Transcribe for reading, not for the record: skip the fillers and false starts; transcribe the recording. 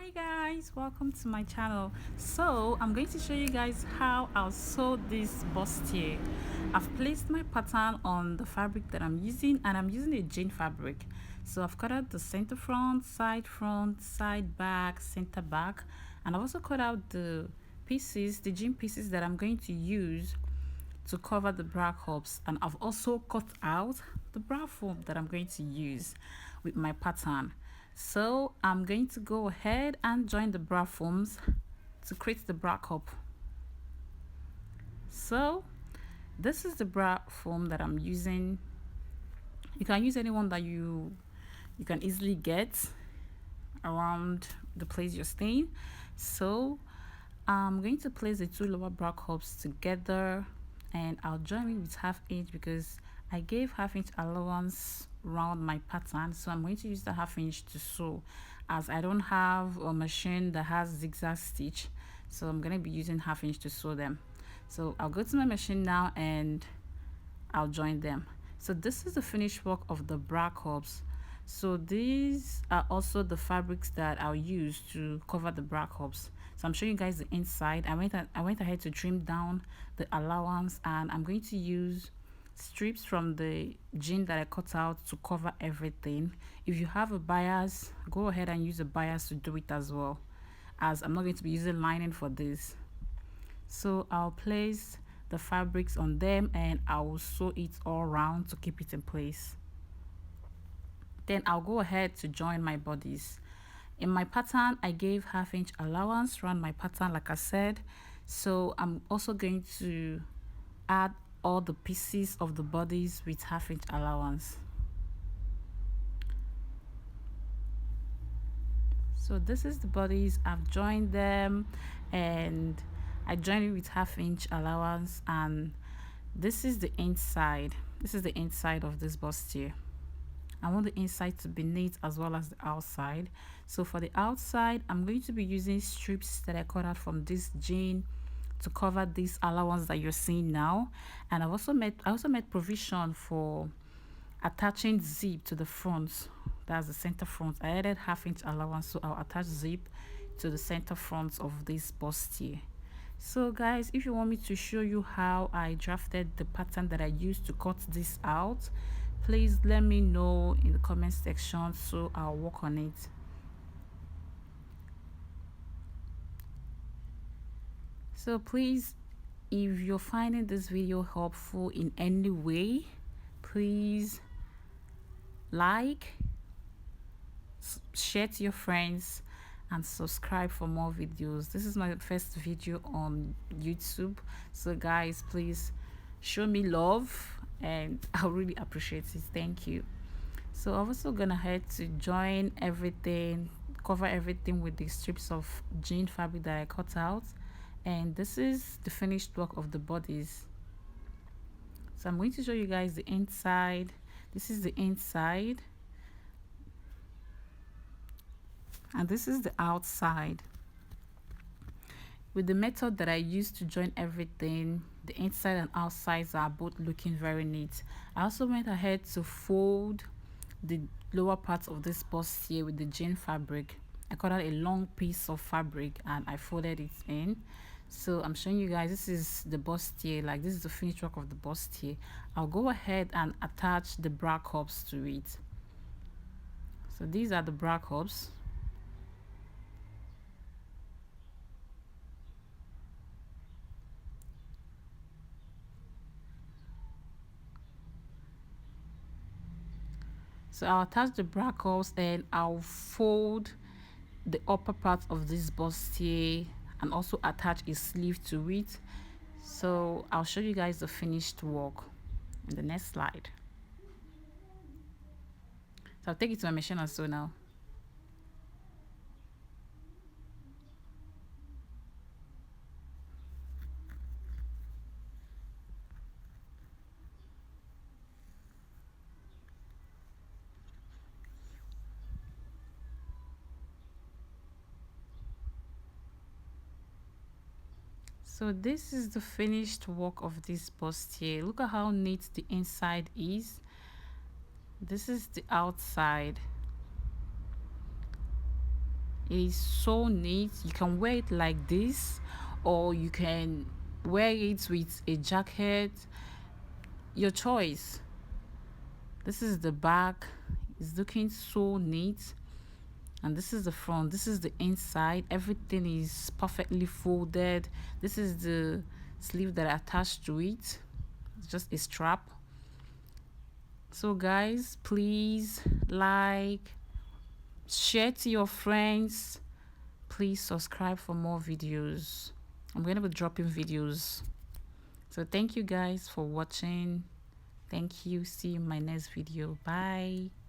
Hi guys, welcome to my channel. So I'm going to show you guys how I'll sew this bustier. I've placed my pattern on the fabric that I'm using, and I'm using a jean fabric. So I've cut out the center front, side back, center back, and I've also cut out the pieces, the jean pieces that I'm going to use to cover the bra cups, and I've also cut out the bra foam that I'm going to use with my pattern. So I'm going to go ahead and join the bra foams to create the bra cup. So this is the bra foam that I'm using. You can use anyone that you can easily get around the place you're staying. So I'm going to place the two lower bra cups together, and I'll join it with 1/2 inch because I gave 1/2 inch allowance around my pattern. So I'm going to use the 1/2 inch to sew, as I don't have a machine that has zigzag stitch, so I'm going to be using 1/2 inch to sew them. So I'll go to my machine now and I'll join them. So this is the finished work of the bra cups. So these are also the fabrics that I'll use to cover the bra cups. So I'm showing you guys the inside. I went ahead to trim down the allowance, and I'm going to use strips from the jean that I cut out to cover everything. If you have a bias, go ahead and use a bias to do it as well, as I'm not going to be using lining for this. So I'll place the fabrics on them and I will sew it all around to keep it in place. Then I'll go ahead to join my bodies. In my pattern, I gave 1/2 inch allowance around my pattern, like I said. So I'm also going to add all the pieces of the bodies with 1/2 inch allowance. So this is the bodies. I've joined them and I joined it with 1/2 inch allowance, and this is the inside. This is the inside of this bustier. I want the inside to be neat as well as the outside. So for the outside, I'm going to be using strips that I cut out from this jean to cover this allowance that you're seeing now. And I also made provision for attaching zip to the front. That's the center front. I added 1/2 inch allowance, so I'll attach zip to the center front of this bustier. So guys, if you want me to show you how I drafted the pattern that I used to cut this out, please let me know in the comment section, so I'll work on it. So please, if you're finding this video helpful in any way, please like, share to your friends, and subscribe for more videos. This is my first video on YouTube, so guys, please show me love and I'll really appreciate it. Thank you. So I'm also gonna head to join everything, cover everything with the strips of jean fabric that I cut out, and this is the finished work of the bodies. So I'm going to show you guys the inside. This is the inside, and this is the outside. With the method that I used to join everything, the inside and outsides are both looking very neat. I also went ahead to fold the lower parts of this bustier with the jean fabric. I cut out a long piece of fabric and I folded it in. So I'm showing you guys, this is the bustier, like this is the finished work of the bustier. I'll go ahead and attach the bra cups to it. So these are the bra cups. So I'll attach the bra cups and I'll fold the upper part of this bustier and also attach a sleeve to it. So I'll show you guys the finished work in the next slide. So I'll take it to my machine and sew now. So this is the finished work of this bustier. Look at how neat the inside is. This is the outside. It is so neat. You can wear it like this, or you can wear it with a jacket, your choice. This is the back. It's looking so neat. And this is the front. This is the inside. Everything is perfectly folded. This is the sleeve that I attached to it. It's just a strap. So guys, please like, share to your friends. Please subscribe for more videos. I'm going to be dropping videos. So thank you guys for watching. Thank you. See you in my next video. Bye.